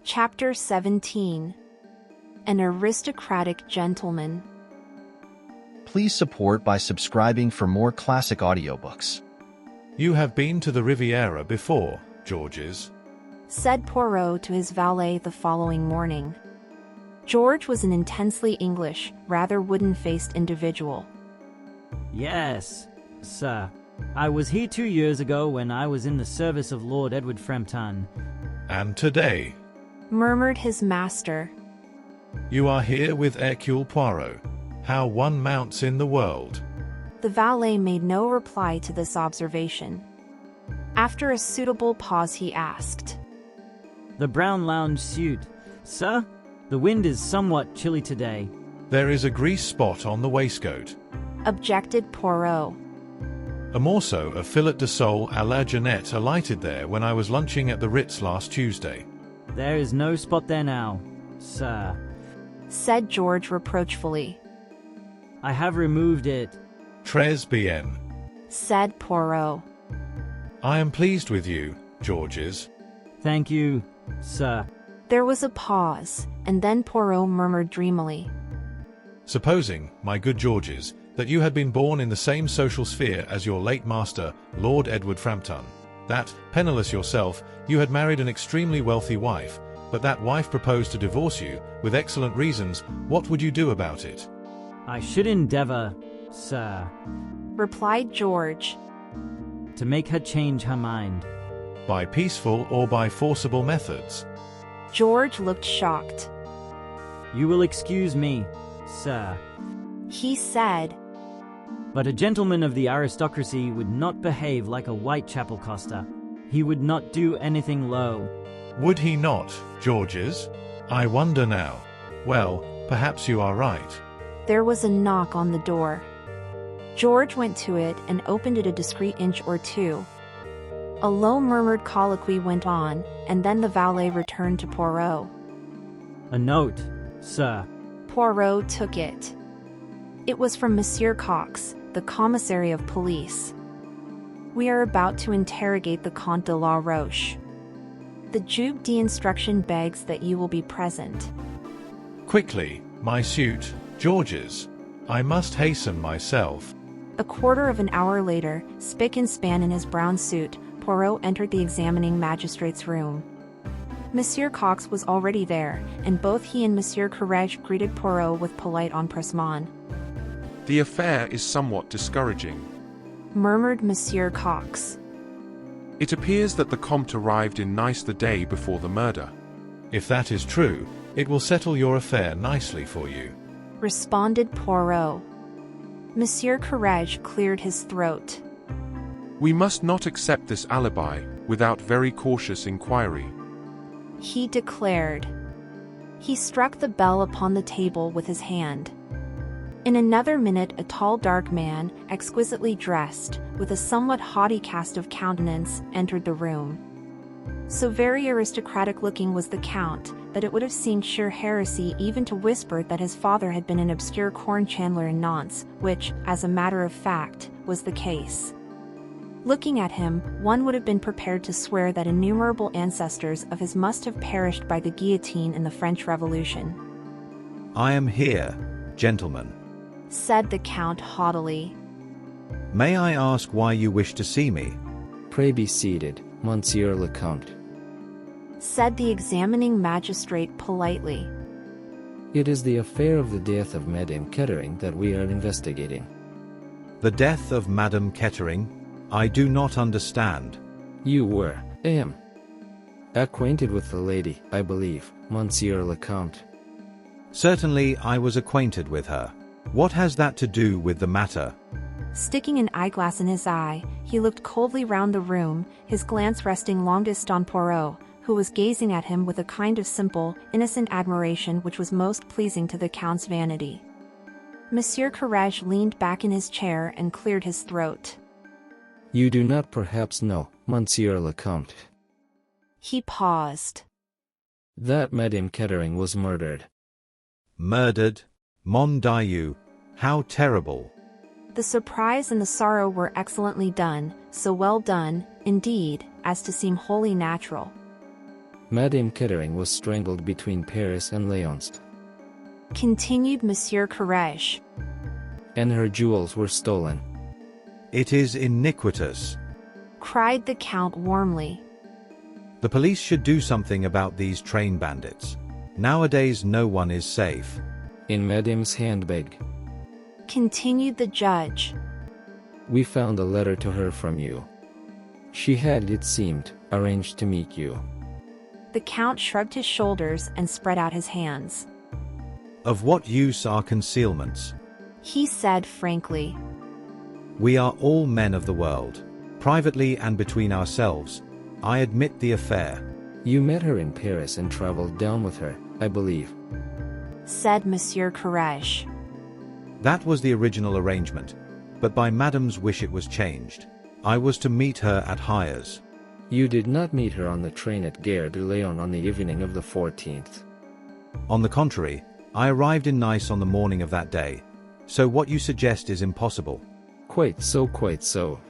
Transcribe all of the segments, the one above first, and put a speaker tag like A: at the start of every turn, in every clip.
A: Chapter 17. An Aristocratic Gentleman.
B: Please support by subscribing for more classic audiobooks.
C: You have been to the Riviera before, Georges,
A: said Poirot to his valet the following morning. George was an intensely English, rather wooden-faced individual.
D: Yes, sir. I was here 2 years ago when I was in the service of Lord Edward Frampton.
C: And today,
A: murmured his master.
C: You are here with Hercule Poirot. How one mounts in the world.
A: The valet made no reply to this observation. After a suitable pause he asked,
D: The brown lounge suit, sir? The wind is somewhat chilly today.
C: There is a grease spot on the waistcoat.
A: Objected Poirot.
C: A morceau of filet de sole à la Jeannette alighted there when I was lunching at the Ritz last Tuesday.
D: There is no spot there now, sir,
A: said George reproachfully.
D: I have removed it.
C: Très bien,
A: said Poirot.
C: I am pleased with you, Georges.
D: Thank you, sir.
A: There was a pause, and then Poirot murmured dreamily.
C: Supposing, my good Georges, that you had been born in the same social sphere as your late master, Lord Edward Frampton, that, penniless yourself, you had married an extremely wealthy wife, but that wife proposed to divorce you, with excellent reasons, what would you do about it?
D: I should endeavor, sir,
A: replied George,
D: to make her change her mind.
C: By peaceful or by forcible methods?
A: George looked shocked.
D: You will excuse me, sir,
A: he said.
D: But a gentleman of the aristocracy would not behave like a Whitechapel coster. He would not do anything low.
C: Would he not, Georges? I wonder now. Well, perhaps you are right.
A: There was a knock on the door. George went to it and opened it a discreet inch or two. A low murmured colloquy went on, and then the valet returned to Poirot.
D: A note, sir.
A: Poirot took it. It was from Monsieur Cox, the commissary of police. We are about to interrogate the Comte de la Roche. The Juge d'instruction begs that you will be present.
C: Quickly, my suit, Georges. I must hasten myself.
A: A quarter of an hour later, spick and span in his brown suit, Poirot entered the examining magistrate's room. Monsieur Cox was already there, and both he and Monsieur Courage greeted Poirot with polite empressement.
E: The affair is somewhat discouraging,
A: murmured Monsieur Cox.
E: It appears that the Comte arrived in Nice the day before the murder.
C: If that is true, it will settle your affair nicely for you,
A: responded Poirot. Monsieur Courage cleared his throat.
E: We must not accept this alibi without very cautious inquiry,
A: he declared. He struck the bell upon the table with his hand. In another minute a tall dark man, exquisitely dressed, with a somewhat haughty cast of countenance, entered the room. So very aristocratic-looking was the Count, that it would have seemed sheer heresy even to whisper that his father had been an obscure corn chandler in Nantes, which, as a matter of fact, was the case. Looking at him, one would have been prepared to swear that innumerable ancestors of his must have perished by the guillotine in the French Revolution.
F: I am here, gentlemen,
A: said the Count haughtily.
F: May I ask why you wish to see me?
G: Pray be seated, Monsieur le Comte,
A: said the examining magistrate politely.
G: It is the affair of the death of Madame Kettering that we are investigating.
F: The death of Madame Kettering? I do not understand.
G: You were, acquainted with the lady, I believe, Monsieur le Comte.
F: Certainly I was acquainted with her. What has that to do with the matter?
A: Sticking an eyeglass in his eye, he looked coldly round the room, his glance resting longest on Poirot, who was gazing at him with a kind of simple, innocent admiration which was most pleasing to the Count's vanity. Monsieur Courage leaned back in his chair and cleared his throat.
G: You do not perhaps know, Monsieur le Comte.
A: He paused.
G: That Madame Kettering was murdered.
F: Murdered? Mon Dieu, how terrible.
A: The surprise and the sorrow were excellently done, so well done, indeed, as to seem wholly natural.
G: Madame Kettering was strangled between Paris and Lyons,
A: continued Monsieur Courage.
G: and her jewels were stolen.
F: It is iniquitous.
A: Cried the Count warmly.
F: The police should do something about these train bandits. Nowadays no one is safe.
G: In Madame's handbag,
A: Continued the judge.
G: we found a letter to her from you. She had, it seemed, arranged to meet you.
A: The Count shrugged his shoulders and spread out his hands.
F: Of what use are concealments?
A: He said frankly.
F: We are all men of the world. Privately and between ourselves, I admit the affair.
G: You met her in Paris and traveled down with her, I believe.
A: Said Monsieur Courage.
F: That was the original arrangement, but by Madame's wish it was changed. I was to meet her at Hyères.
G: You did not meet her on the train at Gare de Lyon on the evening of the 14th.
F: On the contrary, I arrived in Nice on the morning of that day, so what you suggest is impossible.
G: Quite so, quite so.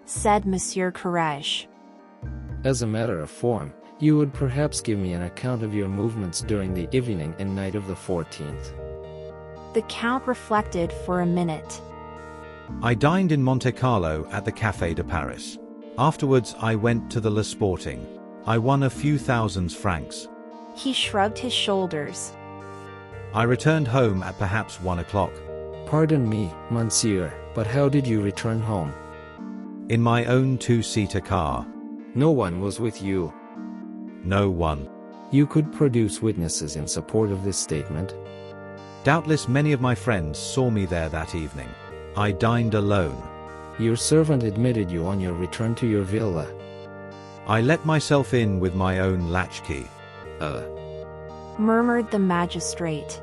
A: Said Monsieur Courage.
G: As a matter of form, you would perhaps give me an account of your movements during the evening and night of the 14th.
A: The Count reflected for a minute.
F: I dined in Monte Carlo at the Café de Paris. Afterwards I went to the Le Sporting. I won a few thousands francs.
A: He shrugged his shoulders.
F: I returned home at perhaps 1 o'clock.
G: Pardon me, monsieur, but how did you return home?
F: In my own two-seater car.
G: No one was with you.
F: No one.
G: You could produce witnesses in support of this statement.
F: Doubtless many of my friends saw me there that evening. I dined alone.
G: Your servant admitted you on your return to your villa.
F: I let myself in with my own latchkey.
A: Murmured the magistrate.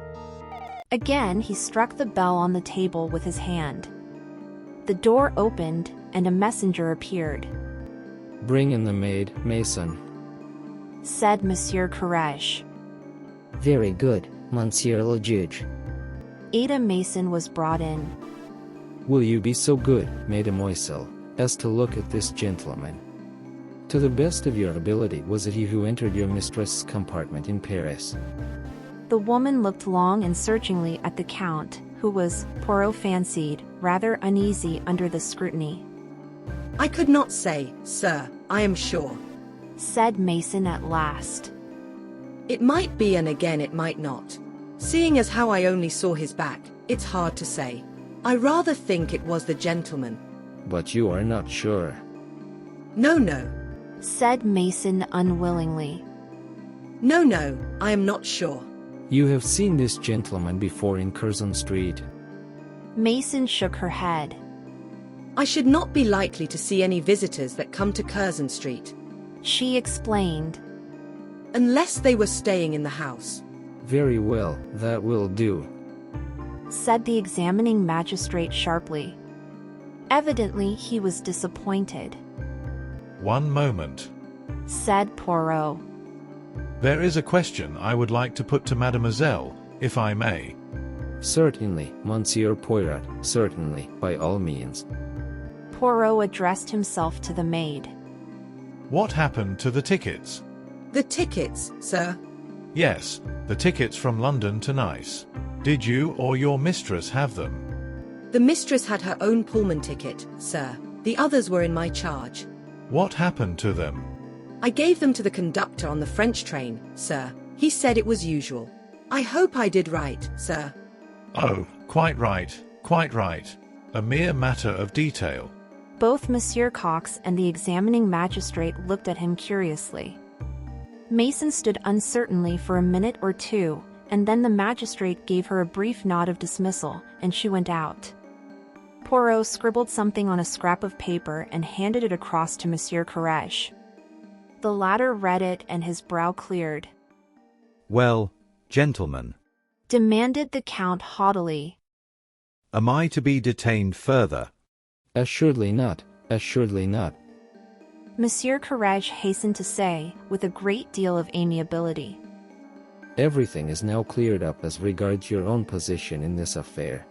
A: Again he struck the bell on the table with his hand. The door opened, and a messenger appeared.
G: Bring in the maid, Mason.
A: Said Monsieur Courage.
H: Very good, Monsieur le Juge.
A: Ada Mason was brought in.
G: Will you be so good, mademoiselle, as to look at this gentleman? To the best of your ability, was it he who entered your mistress's compartment in Paris?
A: The woman looked long and searchingly at the Count, who was, Poirot fancied, rather uneasy under the scrutiny.
I: I could not say, sir, I am sure.
A: Said Mason at last.
I: It might be and again it might not. Seeing as how I only saw his back, it's hard to say. I rather think it was the gentleman.
G: But you are not sure.
I: No.
A: Said Mason unwillingly.
I: No, I am not sure.
G: You have seen this gentleman before in Curzon Street.
A: Mason shook her head.
I: I should not be likely to see any visitors that come to Curzon Street.
A: She explained.
I: Unless they were staying in the house.
G: Very well, that will do.
A: Said the examining magistrate sharply. Evidently he was disappointed.
C: One moment.
A: Said Poirot.
C: There is a question I would like to put to Mademoiselle, if I may.
G: Certainly, Monsieur Poirot, certainly, by all means.
A: Poirot addressed himself to the maid.
C: What happened to the tickets?
I: The tickets, sir?
C: Yes, the tickets from London to Nice. Did you or your mistress have them?
I: The mistress had her own Pullman ticket, sir. The others were in my charge.
C: What happened to them?
I: I gave them to the conductor on the French train, sir. He said it was usual. I hope I did right, sir.
C: Oh, quite right, quite right. A mere matter of detail.
A: Both Monsieur Cox and the examining magistrate looked at him curiously. Mason stood uncertainly for a minute or two, and then the magistrate gave her a brief nod of dismissal, and she went out. Poirot scribbled something on a scrap of paper and handed it across to Monsieur Courage. The latter read it and his brow cleared.
F: Well, gentlemen,
A: Demanded the Count haughtily.
F: am I to be detained further?
G: Assuredly not, assuredly not.
A: Monsieur Courage hastened to say, with a great deal of amiability.
G: Everything is now cleared up as regards your own position in this affair.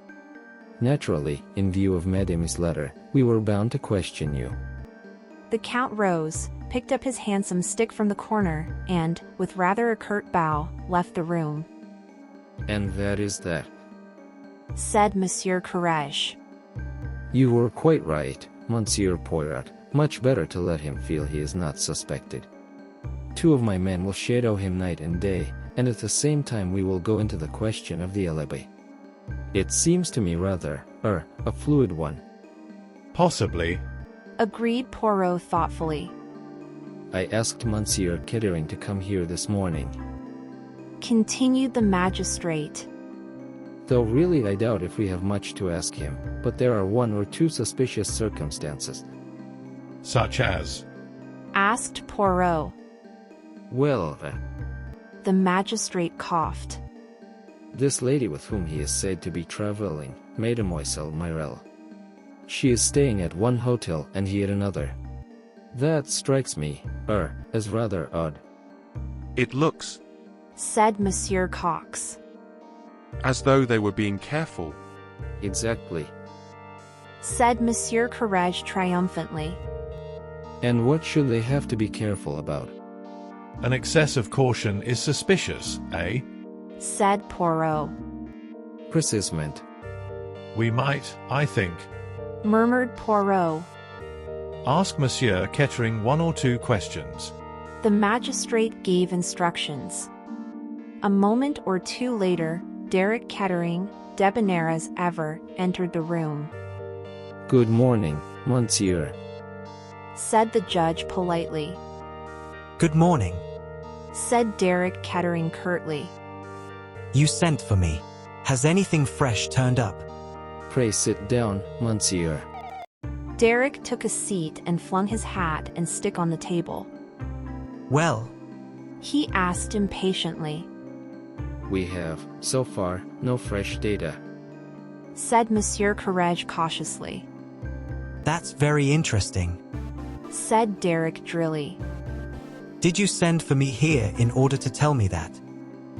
G: Naturally, in view of Madame's letter, we were bound to question you.
A: The Count rose, picked up his handsome stick from the corner, and, with rather a curt bow, left the room.
G: And that is that.
A: Said Monsieur Courage.
G: You were quite right, Monsieur Poirot. Much better to let him feel he is not suspected. 2 of my men will shadow him night and day, and at the same time we will go into the question of the alibi. It seems to me rather, a fluid one.
C: Possibly.
A: Agreed Poirot thoughtfully.
G: I asked Monsieur Kettering to come here this morning.
A: Continued the magistrate.
G: Though really I doubt if we have much to ask him, but there are 1 or 2 suspicious circumstances.
C: Such as?
A: Asked Poirot.
G: Well,
A: The magistrate coughed.
G: this lady with whom he is said to be traveling, Mademoiselle Mirelle. She is staying at one hotel and he at another. That strikes me, as rather odd.
E: It looks
A: Said Monsieur Cox.
E: as though they were being careful.
G: Exactly.
A: Said Monsieur Courage triumphantly.
G: And what should they have to be careful about?
C: An excess of caution is suspicious, eh?
A: Said Poirot.
G: Precisement.
C: We might, I think,
A: Murmured Poirot.
C: ask Monsieur Kettering 1 or 2 questions.
A: The magistrate gave instructions. A moment or 2 later, Derek Kettering, debonair as ever, entered the room.
G: Good morning, Monsieur.
A: Said the judge politely.
J: Good morning.
A: Said Derek Kettering curtly.
J: You sent for me. Has anything fresh turned up?
G: Pray sit down, Monsieur.
A: Derek took a seat and flung his hat and stick on the table.
J: Well,
A: He asked impatiently.
G: We have, so far, no fresh data.
A: Said Monsieur Courage cautiously.
J: that's very interesting.
A: Said Derek drily.
J: Did you send for me here in order to tell me that?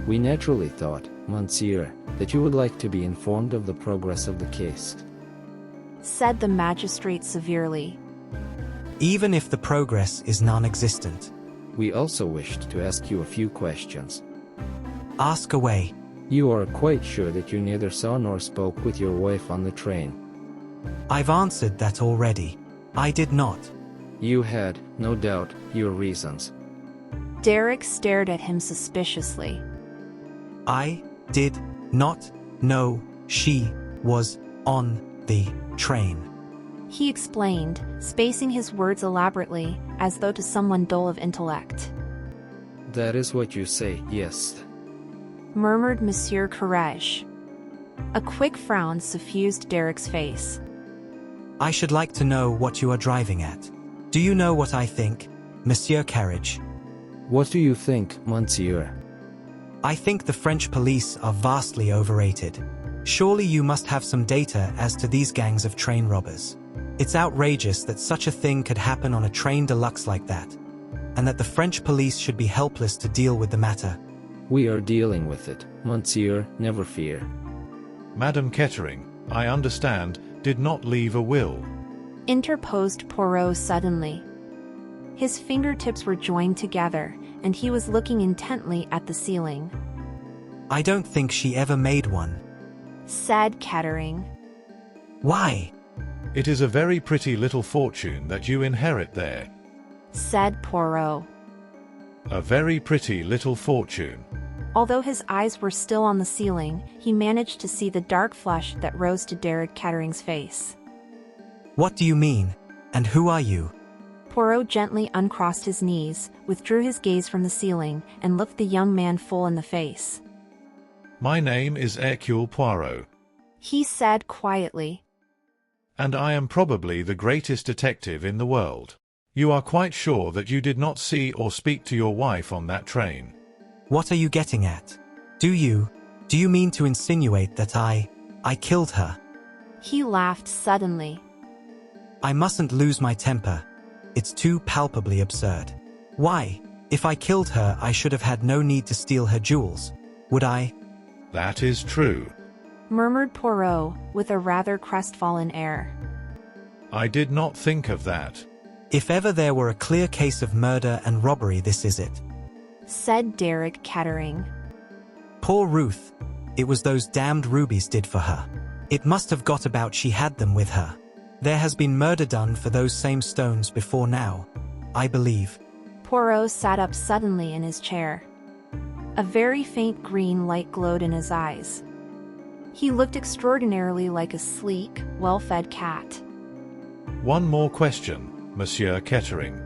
G: We naturally thought, Monsieur, that you would like to be informed of the progress of the case.
A: Said the magistrate severely.
J: Even if the progress is non-existent.
G: We also wished to ask you a few questions.
J: Ask away.
G: You are quite sure that you neither saw nor spoke with your wife on the train.
J: I've answered that already. I did not.
G: You had, no doubt, your reasons.
A: Derek stared at him suspiciously.
J: I did not know she was on the train.
A: He explained, spacing his words elaborately, as though to someone dull of intellect.
G: That is what you say, yes.
A: Murmured Monsieur Courage. A quick frown suffused Derek's face.
J: I should like to know what you are driving at. Do you know what I think, Monsieur Carriage?
G: What do you think, Monsieur?
J: I think the French police are vastly overrated. Surely you must have some data as to these gangs of train robbers. It's outrageous that such a thing could happen on a train deluxe like that, and that the French police should be helpless to deal with the matter.
G: We are dealing with it, Monsieur, never fear.
C: Madame Kettering, I understand, did not leave a will.
A: Interposed Poirot suddenly. His fingertips were joined together, and he was looking intently at the ceiling.
J: I don't think she ever made one.
A: Said Kettering.
J: Why?
C: It is a very pretty little fortune that you inherit there.
A: Said Poirot.
C: A very pretty little fortune.
A: Although his eyes were still on the ceiling, he managed to see the dark flush that rose to Derek Kettering's face.
J: What do you mean? And who are you?
A: Poirot gently uncrossed his knees, withdrew his gaze from the ceiling, and looked the young man full in the face.
C: My name is Hercule Poirot.
A: He said quietly.
C: And I am probably the greatest detective in the world. You are quite sure that you did not see or speak to your wife on that train?
J: What are you getting at? Do you mean to insinuate that I killed her?
A: He laughed suddenly.
J: I mustn't lose my temper. It's too palpably absurd. Why, if I killed her, I should have had no need to steal her jewels, would I?
C: That is true.
A: Murmured Poirot, with a rather crestfallen air.
C: I did not think of that.
J: If ever there were a clear case of murder and robbery, this is it.
A: Said Derek Kettering.
J: Poor Ruth. It was those damned rubies did for her. It must have got about she had them with her. There has been murder done for those same stones before now, I believe.
A: Poirot sat up suddenly in his chair. A very faint green light glowed in his eyes. He looked extraordinarily like a sleek, well-fed cat.
C: One more question, Monsieur Kettering.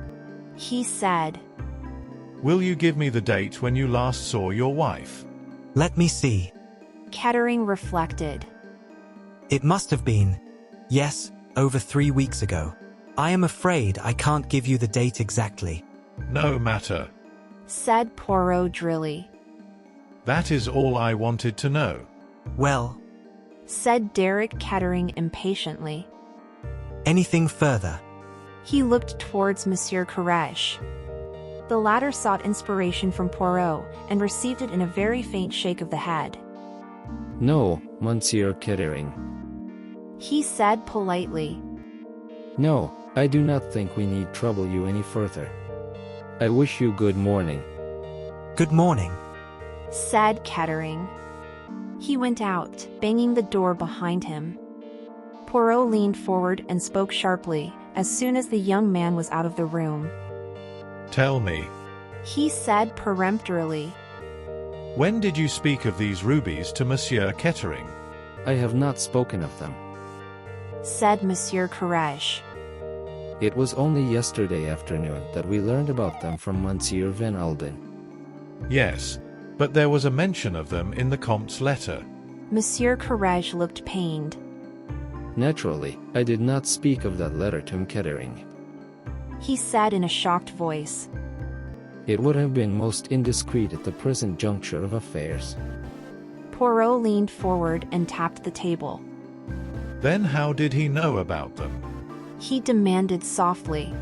A: He said.
C: Will you give me the date when you last saw your wife?
J: Let me see.
A: Kettering reflected.
J: It must have been, yes, over 3 weeks ago. I am afraid I can't give you the date exactly.
C: No matter.
A: Said Poirot drily.
C: That is all I wanted to know.
J: Well,
A: said Derek Kettering impatiently.
J: Anything further?
A: He looked towards Monsieur Courage. The latter sought inspiration from Poirot and received it in a very faint shake of the head.
G: No, Monsieur Kettering.
A: He said politely.
G: No, I do not think we need trouble you any further. I wish you good morning.
J: Good morning,
A: said Kettering. He went out, banging the door behind him. Poirot leaned forward and spoke sharply as soon as the young man was out of the room.
C: Tell me,
A: he said peremptorily.
C: When did you speak of these rubies to Monsieur Kettering?
G: I have not spoken of them,
A: said Monsieur Courage.
G: It was only yesterday afternoon that we learned about them from Monsieur Van Alden.
C: Yes, but there was a mention of them in the Comte's letter.
A: Monsieur Courage looked pained.
G: Naturally, I did not speak of that letter to Kettering,
A: he said in a shocked voice.
G: It would have been most indiscreet at the present juncture of affairs.
A: Poirot leaned forward and tapped the table.
C: Then how did he know about them?
A: He demanded softly.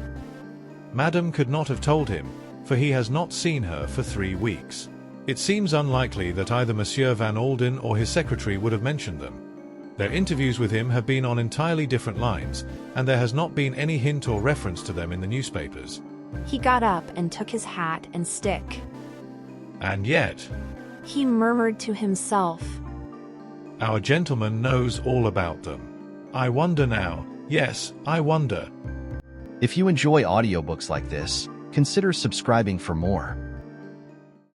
C: Madame could not have told him, for he has not seen her for 3 weeks. It seems unlikely that either Monsieur Van Alden or his secretary would have mentioned them. Their interviews with him have been on entirely different lines, and there has not been any hint or reference to them in the newspapers.
A: He got up and took his hat and stick.
C: And yet,
A: he murmured to himself,
C: our gentleman knows all about them. I wonder now, yes, I wonder.
B: If you enjoy audiobooks like this, consider subscribing for more.